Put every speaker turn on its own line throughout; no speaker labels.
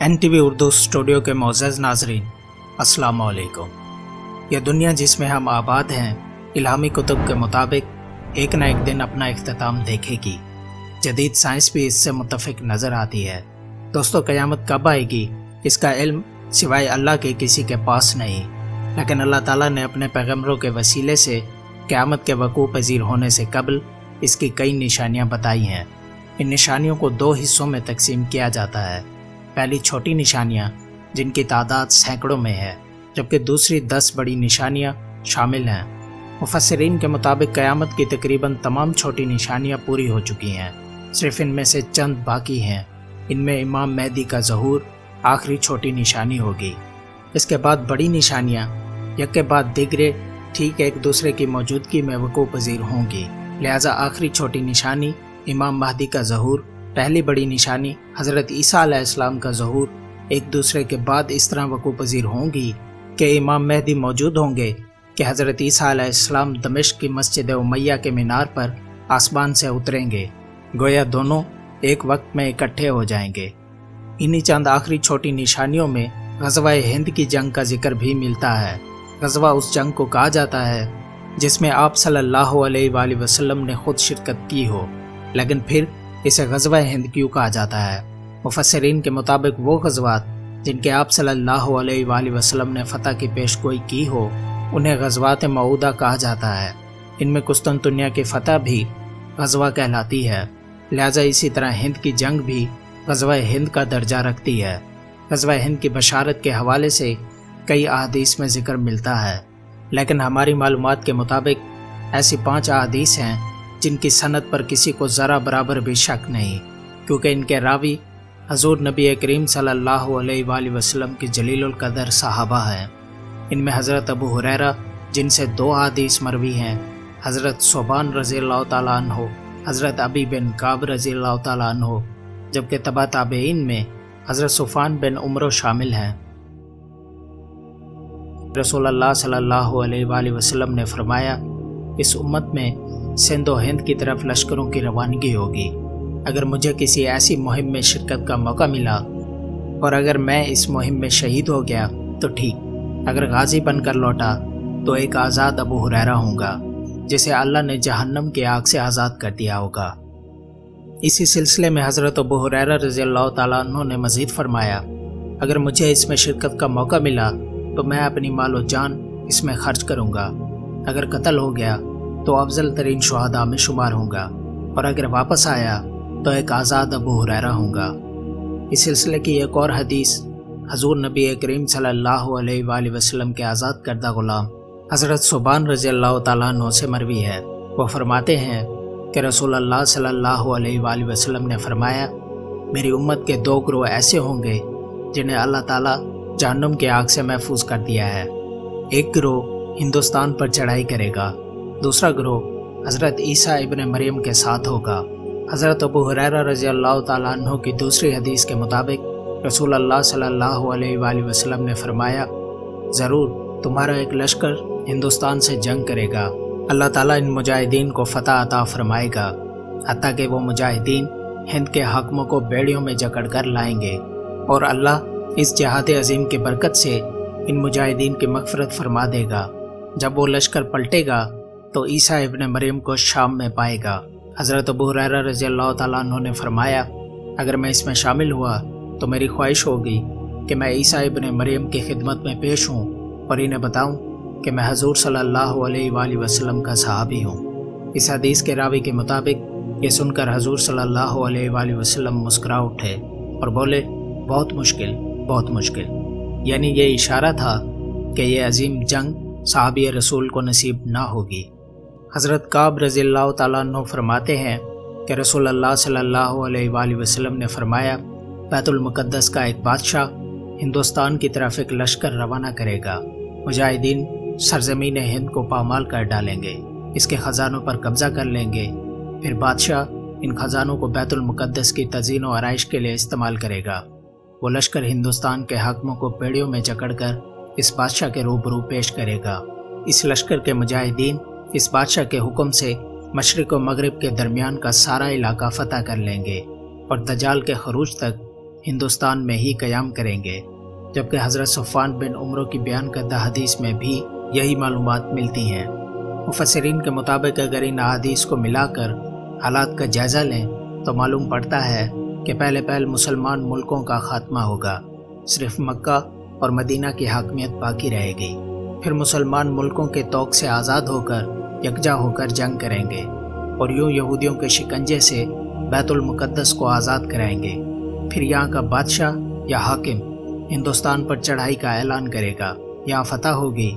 NTV Urdu studio کے معزز ناظرین، السلام علیکم۔ یہ دنیا جس میں ہم آباد ہیں الہامی کتب کے مطابق ایک نہ ایک دن اپنا اختتام دیکھے گی۔ جدید سائنس بھی اس سے متفق نظر آتی ہے۔ دوستو، قیامت کب آئے گی اس کا علم سوائے اللہ کے کسی کے پاس نہیں، لیکن اللہ تعالیٰ نے اپنے پیغمبروں کے وسیلے سے قیامت کے وقوع پذیر ہونے سے قبل اس کی کئی نشانیاں بتائی ہیں۔ ان نشانیوں کو دو حصوں میں تقسیم کیا جاتا ہے۔ پہلی چھوٹی نشانیاں جن کی تعداد سینکڑوں میں ہے، جبکہ دوسری 10 بڑی نشانیاں شامل ہیں۔ مفسرین کے مطابق قیامت کی تقریباً تمام چھوٹی نشانیاں پوری ہو چکی ہیں، صرف ان میں سے چند باقی ہیں۔ ان میں امام مہدی کا ظہور آخری چھوٹی نشانی ہوگی۔ اس کے بعد بڑی نشانیاں یک کے بعد دیگرے ٹھیک ایک دوسرے کی موجودگی میں وقوع پذیر ہوں گی، لہٰذا آخری چھوٹی نشانی امام مہدی کا ظہور، پہلی بڑی نشانی حضرت عیسیٰ علیہ السلام کا ظہور ایک دوسرے کے بعد اس طرح وقوع پذیر ہوں گی کہ امام مہدی موجود ہوں گے کہ حضرت عیسیٰ علیہ السلام دمشق کی مسجد امیہ کے مینار پر آسمان سے اتریں گے، گویا دونوں ایک وقت میں اکٹھے ہو جائیں گے۔ انہی چند آخری چھوٹی نشانیوں میں غزوہ ہند کی جنگ کا ذکر بھی ملتا ہے۔ غزوہ اس جنگ کو کہا جاتا ہے جس میں آپ صلی اللہ علیہ وآلہ وسلم نے خود شرکت کی ہو، لیکن پھر اسے غزوہ ہند کیوں کہا جاتا ہے؟ مفسرین کے مطابق وہ غزوات جن کے آپ صلی اللہ علیہ وآلہ وسلم نے فتح کی پیش گوئی کی ہو انہیں غزوات موعودہ کہا جاتا ہے۔ ان میں قسطنطنیہ کی فتح بھی غزوہ کہلاتی ہے، لہٰذا اسی طرح ہند کی جنگ بھی غزوہ ہند کا درجہ رکھتی ہے۔ غزوہ ہند کی بشارت کے حوالے سے کئی احادیث میں ذکر ملتا ہے، لیکن ہماری معلومات کے مطابق ایسی 5 احادیث ہیں جن کی سند پر کسی کو ذرا برابر بھی شک نہیں، کیونکہ ان کے راوی حضور نبی کریم صلی اللہ علیہ وآلہ وسلم کی جلیل القدر صحابہ ہیں۔ ان میں حضرت ابو ہریرہ جن سے 2 احادیث مروی ہیں، حضرت ثوبان رضی اللہ تعالیٰ عنہ، حضرت ابی بن کعب رضی اللہ تعالیٰ عنہ، جبکہ تبع تابعین میں حضرت صفوان بن عمرو شامل ہیں۔ رسول اللہ صلی اللہ علیہ وآلہ وسلم نے فرمایا، اس امت میں سندھ و ہند کی طرف لشکروں کی روانگی ہوگی۔ اگر مجھے کسی ایسی مہم میں شرکت کا موقع ملا اور اگر میں اس مہم میں شہید ہو گیا تو ٹھیک، اگر غازی بن کر لوٹا تو ایک آزاد ابو ہریرہ ہوں گا جسے اللہ نے جہنم کی آگ سے آزاد کر دیا ہوگا۔ اسی سلسلے میں حضرت ابو ہریرہ رضی اللہ تعالیٰ عنہ نے مزید فرمایا، اگر مجھے اس میں شرکت کا موقع ملا تو میں اپنی مال و جان اس میں خرچ کروں گا، اگر قتل ہو گیا تو افضل ترین شہداء میں شمار ہوں گا، اور اگر واپس آیا تو ایک آزاد ابو ہریرہ ہوں گا۔ اس سلسلے کی ایک اور حدیث حضور نبی کریم صلی اللہ علیہ وآلہ وسلم کے آزاد کردہ غلام حضرت ثوبان رضی اللہ تعالیٰ عنہ سے مروی ہے۔ وہ فرماتے ہیں کہ رسول اللہ صلی اللہ علیہ وآلہ وسلم نے فرمایا، میری امت کے 2 گروہ ایسے ہوں گے جنہیں اللہ تعالیٰ جہنم کی آگ سے محفوظ کر دیا ہے۔ ایک گروہ ہندوستان پر چڑھائی کرے گا، دوسرا گروہ حضرت عیسیٰ ابن مریم کے ساتھ ہوگا۔ حضرت ابو ہریرہ رضی اللہ تعالیٰ عنہ کی دوسری حدیث کے مطابق رسول اللہ صلی اللہ علیہ وآلہ وسلم نے فرمایا، ضرور تمہارا ایک لشکر ہندوستان سے جنگ کرے گا، اللہ تعالیٰ ان مجاہدین کو فتح عطا فرمائے گا، حتیٰ کہ وہ مجاہدین ہند کے حاکموں کو بیڑیوں میں جکڑ کر لائیں گے، اور اللہ اس جہاد عظیم کی برکت سے ان مجاہدین کی مغفرت فرما دے گا۔ جب وہ لشکر پلٹے گا تو عیسیٰ ابن مریم کو شام میں پائے گا۔ حضرت ابو ہریرہ رضی اللہ تعالیٰ عنہ نے فرمایا، اگر میں اس میں شامل ہوا تو میری خواہش ہوگی کہ میں عیسیٰ ابن مریم کی خدمت میں پیش ہوں اور انہیں بتاؤں کہ میں حضور صلی اللہ علیہ وآلہ وسلم کا صحابی ہوں۔ اس حدیث کے راوی کے مطابق یہ سن کر حضور صلی اللہ علیہ وآلہ وسلم مسکرا اٹھے اور بولے، بہت مشکل، بہت مشکل، یعنی یہ اشارہ تھا کہ یہ عظیم جنگ صحابی رسول کو نصیب نہ ہوگی۔ حضرت کعب رضی اللہ تعالیٰ عنہ فرماتے ہیں کہ رسول اللہ صلی اللہ علیہ وآلہ وسلم نے فرمایا، بیت المقدس کا ایک بادشاہ ہندوستان کی طرف ایک لشکر روانہ کرے گا، مجاہدین سرزمین ہند کو پامال کر ڈالیں گے، اس کے خزانوں پر قبضہ کر لیں گے، پھر بادشاہ ان خزانوں کو بیت المقدس کی تزئین و آرائش کے لیے استعمال کرے گا۔ وہ لشکر ہندوستان کے حاکموں کو پیڑیوں میں جکڑ کر اس بادشاہ کے روبرو پیش کرے گا۔ اس لشکر کے مجاہدین اس بادشاہ کے حکم سے مشرق و مغرب کے درمیان کا سارا علاقہ فتح کر لیں گے اور دجال کے خروج تک ہندوستان میں ہی قیام کریں گے، جبکہ حضرت صفوان بن عمرو کی بیان کردہ حدیث میں بھی یہی معلومات ملتی ہیں۔ مفسرین کے مطابق اگر ان احادیث کو ملا کر حالات کا جائزہ لیں تو معلوم پڑتا ہے کہ پہلے مسلمان ملکوں کا خاتمہ ہوگا، صرف مکہ اور مدینہ کی حاکمیت باقی رہے گی۔ پھر مسلمان ملکوں کے طوق سے آزاد ہو کر یکجا ہو کر جنگ کریں گے اور یوں یہودیوں کے شکنجے سے بیت المقدس کو آزاد کرائیں گے۔ پھر یہاں کا بادشاہ یا حاکم ہندوستان پر چڑھائی کا اعلان کرے گا، یہاں فتح ہوگی،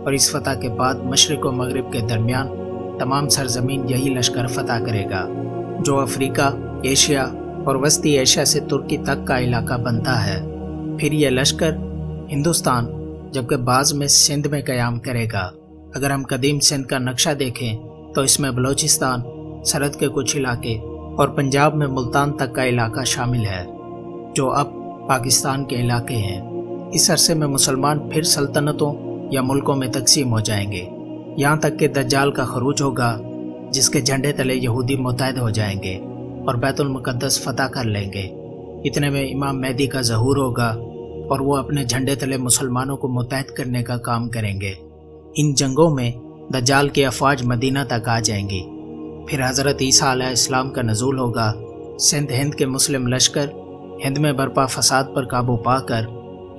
اور اس فتح کے بعد مشرق و مغرب کے درمیان تمام سرزمین یہی لشکر فتح کرے گا، جو افریقہ، ایشیا اور وسطی ایشیا سے ترکی تک کا علاقہ بنتا ہے۔ پھر یہ لشکر ہندوستان جبکہ بعض میں سندھ میں قیام کرے گا۔ اگر ہم قدیم سندھ کا نقشہ دیکھیں تو اس میں بلوچستان، سرحد کے کچھ علاقے اور پنجاب میں ملتان تک کا علاقہ شامل ہے، جو اب پاکستان کے علاقے ہیں۔ اس عرصے میں مسلمان پھر سلطنتوں یا ملکوں میں تقسیم ہو جائیں گے، یہاں تک کہ دجال کا خروج ہوگا، جس کے جھنڈے تلے یہودی متحد ہو جائیں گے اور بیت المقدس فتح کر لیں گے۔ اتنے میں امام مہدی کا ظہور ہوگا اور وہ اپنے جھنڈے تلے مسلمانوں کو متحد کرنے کا کام کریں گے۔ ان جنگوں میں دجال کی افواج مدینہ تک آ جائیں گی۔ پھر حضرت عیسیٰ علیہ السلام کا نزول ہوگا۔ سندھ ہند کے مسلم لشکر ہند میں برپا فساد پر قابو پا کر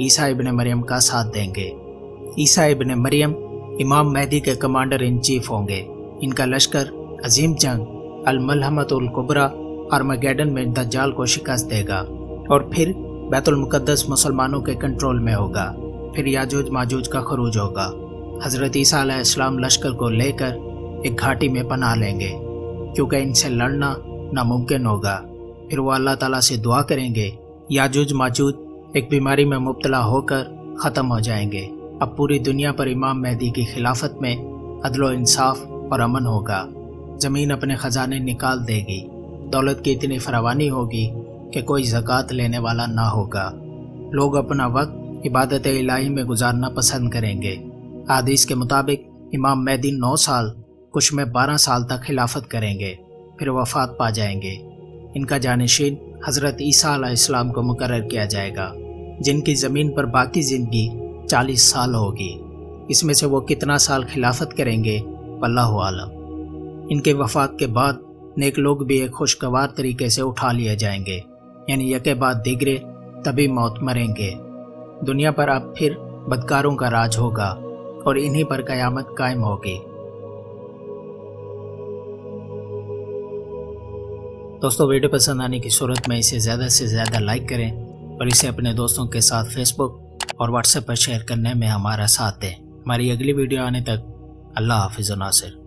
عیسیٰ ابن مریم کا ساتھ دیں گے۔ عیسیٰ ابن مریم امام مہدی کے کمانڈر ان چیف ہوں گے۔ ان کا لشکر عظیم جنگ الملحمۃ الکبریٰ آرمگیڈن میں دجال کو شکست دے گا اور پھر بیت المقدس مسلمانوں کے کنٹرول میں ہوگا۔ پھر یاجوج ماجوج کا خروج ہوگا۔ حضرت عیسیٰ علیہ السلام لشکر کو لے کر ایک گھاٹی میں پناہ لیں گے، کیونکہ ان سے لڑنا ناممکن ہوگا۔ پھر وہ اللہ تعالیٰ سے دعا کریں گے۔ یاجوج ماجوج ایک بیماری میں مبتلا ہو کر ختم ہو جائیں گے۔ اب پوری دنیا پر امام مہدی کی خلافت میں عدل و انصاف اور امن ہوگا۔ زمین اپنے خزانے نکال دے گی، دولت کی اتنی فراوانی ہوگی کہ کوئی زکوٰۃ لینے والا نہ ہوگا۔ لوگ اپنا وقت عبادت الہی میں گزارنا پسند کریں گے۔ حدیث کے مطابق امام مہدی 9 سال، کچھ میں 12 سال تک خلافت کریں گے، پھر وفات پا جائیں گے۔ ان کا جانشین حضرت عیسیٰ علیہ السلام کو مقرر کیا جائے گا، جن کی زمین پر باقی زندگی 40 سال ہوگی۔ اس میں سے وہ کتنا سال خلافت کریں گے واللہ عالم۔ ان کے وفات کے بعد نیک لوگ بھی ایک خوشگوار طریقے سے اٹھا لیے جائیں گے، یعنی یکے بعد دیگرے تبھی موت مریں گے۔ دنیا پر اب پھر بدکاروں کا راج ہوگا اور انہی پر قیامت قائم ہوگی۔ دوستو، ویڈیو پسند آنے کی صورت میں اسے زیادہ سے زیادہ لائک کریں اور اسے اپنے دوستوں کے ساتھ فیس بک اور واٹس ایپ پر شیئر کرنے میں ہمارا ساتھ دیں۔ ہماری اگلی ویڈیو آنے تک اللہ حافظ و ناصر۔